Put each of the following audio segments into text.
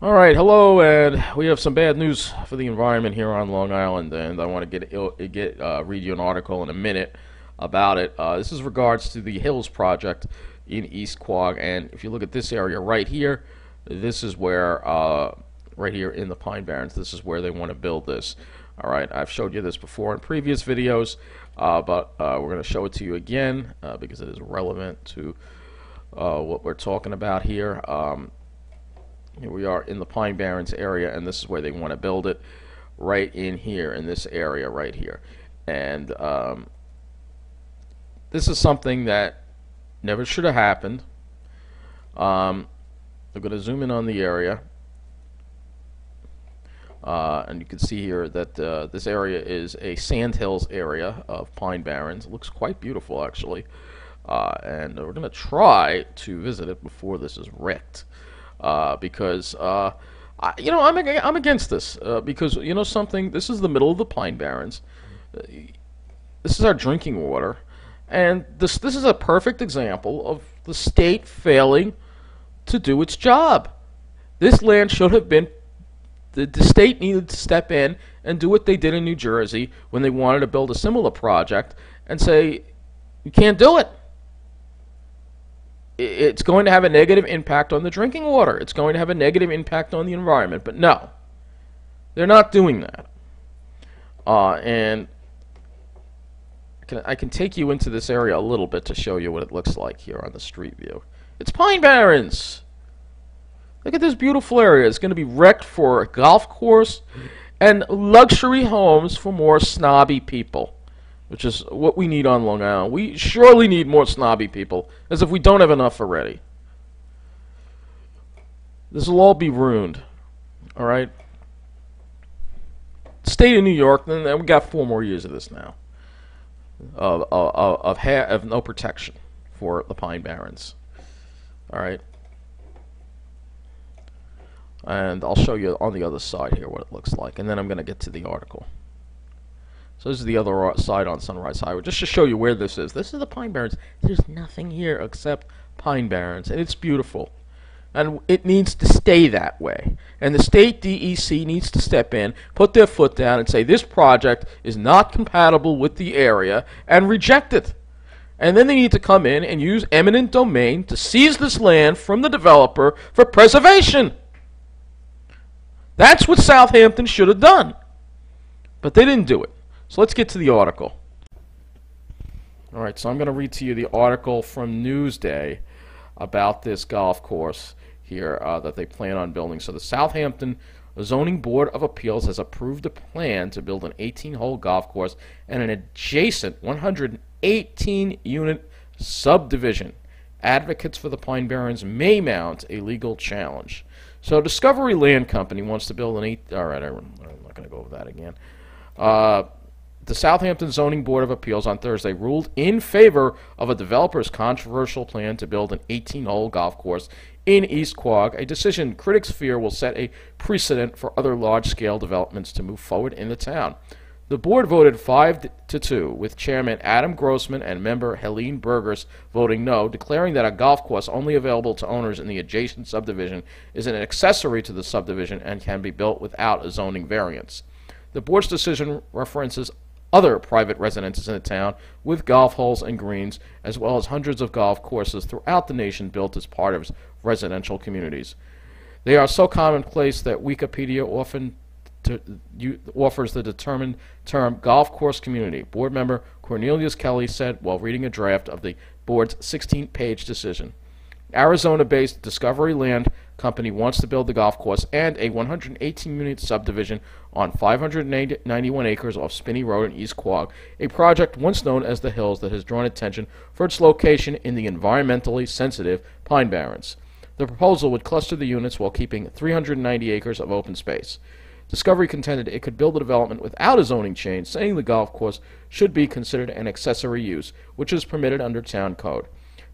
All right, hello, and we have some bad news for the environment here on Long Island, and I want to read you an article in a minute about it. This is regards to the Hills project in E.Quogue, and if you look at this area right here, this is where right here in the Pine Barrens, this is where they want to build this. All right, I've showed you this before in previous videos, but we're going to show it to you again because it is relevant to what we're talking about here. Here we are in the Pine Barrens area, and this is where they want to build it, right in here, in this area right here. And this is something that never should have happened. I'm going to zoom in on the area, and you can see here that this area is a sandhills area of Pine Barrens. It looks quite beautiful, actually, and we're going to try to visit it before this is wrecked. Because I'm against this because you know something. This is the middle of the Pine Barrens. This is our drinking water, and this is a perfect example of the state failing to do its job. This land should have been. The state needed to step in and do what they did in New Jersey when they wanted to build a similar project and say, you can't do it. It's going to have a negative impact on the drinking water. It's going to have a negative impact on the environment. But no, they're not doing that. And I can take you into this area a little bit to show you what it looks like here on the street view. It's Pine Barrens. Look at this beautiful area. It's going to be wrecked for a golf course and luxury homes for more snobby people, which is what we need on Long Island. We surely need more snobby people, as if we don't have enough already. This will all be ruined, all right? State of New York, then we got 4 more years of this now, of no protection for the Pine Barrens, all right? And I'll show you on the other side here what it looks like, and then I'm going to get to the article. So this is the other side on Sunrise Highway, just to show you where this is. This is the Pine Barrens. There's nothing here except Pine Barrens, and it's beautiful. And it needs to stay that way. And the state DEC needs to step in, put their foot down, and say this project is not compatible with the area, and reject it. And then they need to come in and use eminent domain to seize this land from the developer for preservation. That's what Southampton should have done. But they didn't do it. So let's get to the article. All right, so I'm going to read to you the article from Newsday about this golf course here that they plan on building. So the Southampton Zoning Board of Appeals has approved a plan to build an 18-hole golf course and an adjacent 118-unit subdivision. Advocates for the Pine Barrens may mount a legal challenge. So Discovery Land Company wants to build an all right, I'm not going to go over that again. The Southampton Zoning Board of Appeals on Thursday ruled in favor of a developer's controversial plan to build an 18-hole golf course in E.Quogue, a decision critics fear will set a precedent for other large-scale developments to move forward in the town. The board voted 5-2, with Chairman Adam Grossman and member Helene Burgers voting no, declaring that a golf course only available to owners in the adjacent subdivision is an accessory to the subdivision and can be built without a zoning variance. The board's decision references other private residences in the town with golf holes and greens, as well as hundreds of golf courses throughout the nation built as part of residential communities. They are so commonplace that Wikipedia often offers the determined term golf course community. Board member Cornelius Kelly said while reading a draft of the board's 16-page decision. Arizona-based Discovery Land Company wants to build the golf course and a 118-unit subdivision on 591 acres off Spinney Road in E.Quogue, a project once known as the Hills that has drawn attention for its location in the environmentally sensitive Pine Barrens. The proposal would cluster the units while keeping 390 acres of open space. Discovery contended it could build a development without a zoning change, saying the golf course should be considered an accessory use, which is permitted under town code.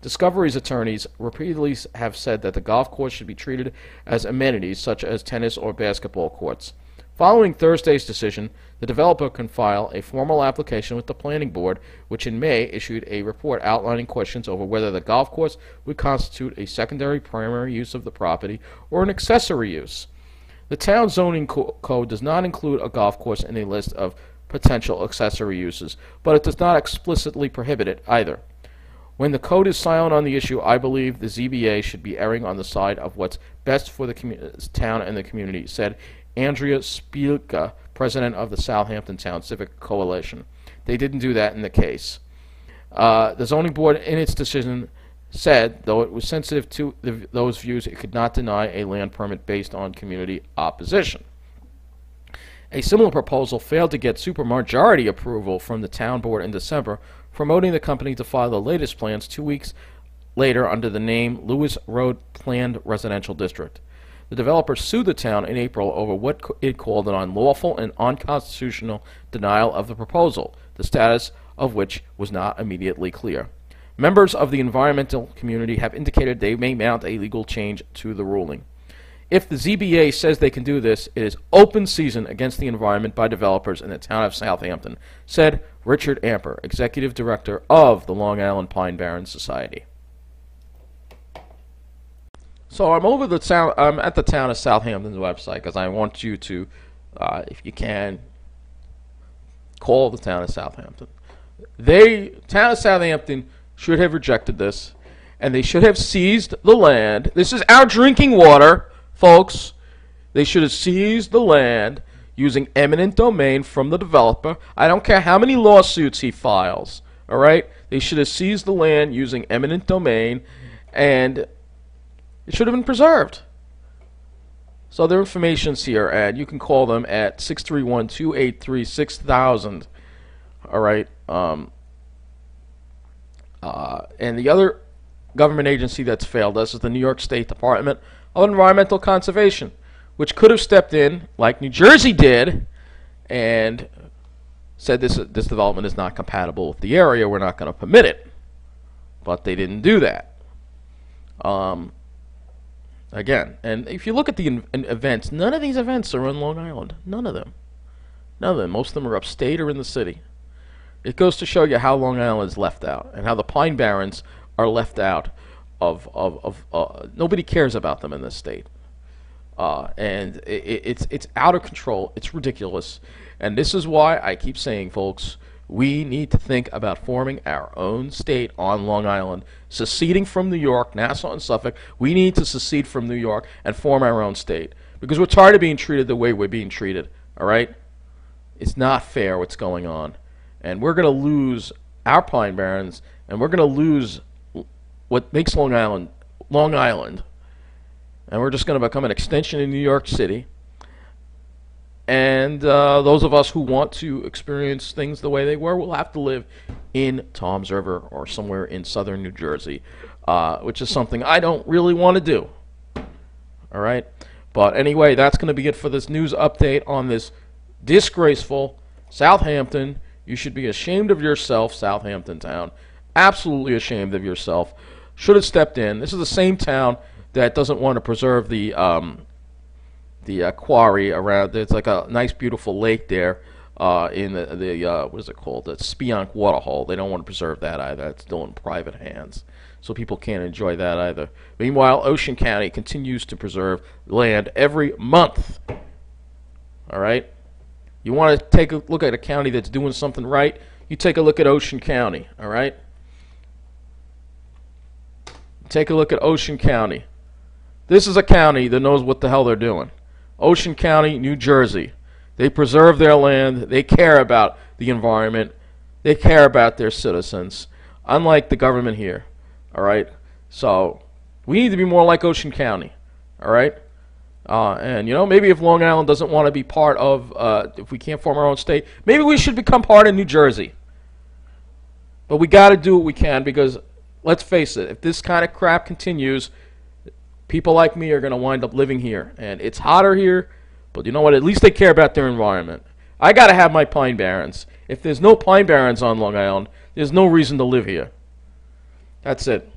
Discovery's attorneys repeatedly have said that the golf course should be treated as amenities such as tennis or basketball courts. Following Thursday's decision, the developer can file a formal application with the planning board, which in May issued a report outlining questions over whether the golf course would constitute a secondary primary use of the property or an accessory use. The town zoning code does not include a golf course in a list of potential accessory uses, but it does not explicitly prohibit it either. When the code is silent on the issue, I believe the ZBA should be erring on the side of what's best for the town and the community, said Andrea Spielka, president of the Southampton Town Civic Coalition. They didn't do that in the case. The zoning board, in its decision, said, though it was sensitive to those views, it could not deny a land permit based on community opposition. A similar proposal failed to get supermajority approval from the town board in December, promoting the company to file the latest plans 2 weeks later under the name Lewis Road Planned Residential District. The developer sued the town in April over what it called an unlawful and unconstitutional denial of the proposal, the status of which was not immediately clear. Members of the environmental community have indicated they may mount a legal change to the ruling. If the ZBA says they can do this, it is open season against the environment by developers in the town of Southampton, said Richard Amper, executive director of the Long Island Pine Barrens Society. So I'm at the town of Southampton's website because I want you to, if you can, call the town of Southampton. Town of Southampton should have rejected this, and they should have seized the land. This is our drinking water, folks. They should have seized the land using eminent domain from the developer. I don't care how many lawsuits he files, all right? They should have seized the land using eminent domain, and it should have been preserved. So their information's here, and you can call them at 631-283-6000, all right? And the other government agency that's failed us is the New York State Department of Environmental Conservation, which could have stepped in, like New Jersey did, and said this development is not compatible with the area, we're not going to permit it. But they didn't do that. Again, and if you look at the events, none of these events are on Long Island. None of them. None of them. Most of them are upstate or in the city. It goes to show you how Long Island is left out, and how the Pine Barrens are left out of nobody cares about them in this state. And it's out of control. It's ridiculous. And this is why I keep saying, folks, we need to think about forming our own state on Long Island, seceding from New York, Nassau and Suffolk. We need to secede from New York and form our own state, because we're tired of being treated the way we're being treated, all right? It's not fair what's going on. And we're going to lose our Pine Barrens, and we're going to lose what makes Long Island, and we're just going to become an extension in New York City. And those of us who want to experience things the way they were will have to live in Toms River or somewhere in southern New Jersey, which is something I don't really want to do. All right? But anyway, that's going to be it for this news update on this disgraceful Southampton. You should be ashamed of yourself, Southampton Town. Absolutely ashamed of yourself. Should have stepped in. This is the same town that doesn't want to preserve the quarry around. There's like a nice, beautiful lake there in the what is it called? The Spionk Waterhole. They don't want to preserve that either. It's still in private hands, so people can't enjoy that either. Meanwhile, Ocean County continues to preserve land every month. All right? You want to take a look at a county that's doing something right? You take a look at Ocean County, all right? Take a look at Ocean County. This is a county that knows what the hell they're doing. Ocean County, New Jersey. They preserve their land. They care about the environment. They care about their citizens, unlike the government here, all right? So we need to be more like Ocean County, all right? And, you know, maybe if Long Island doesn't want to be part of, if we can't form our own state, maybe we should become part of New Jersey. But we got to do what we can, because, let's face it, if this kind of crap continues, people like me are going to wind up living here. And it's hotter here, but you know what? At least they care about their environment. I got to have my Pine Barrens. If there's no Pine Barrens on Long Island, there's no reason to live here. That's it.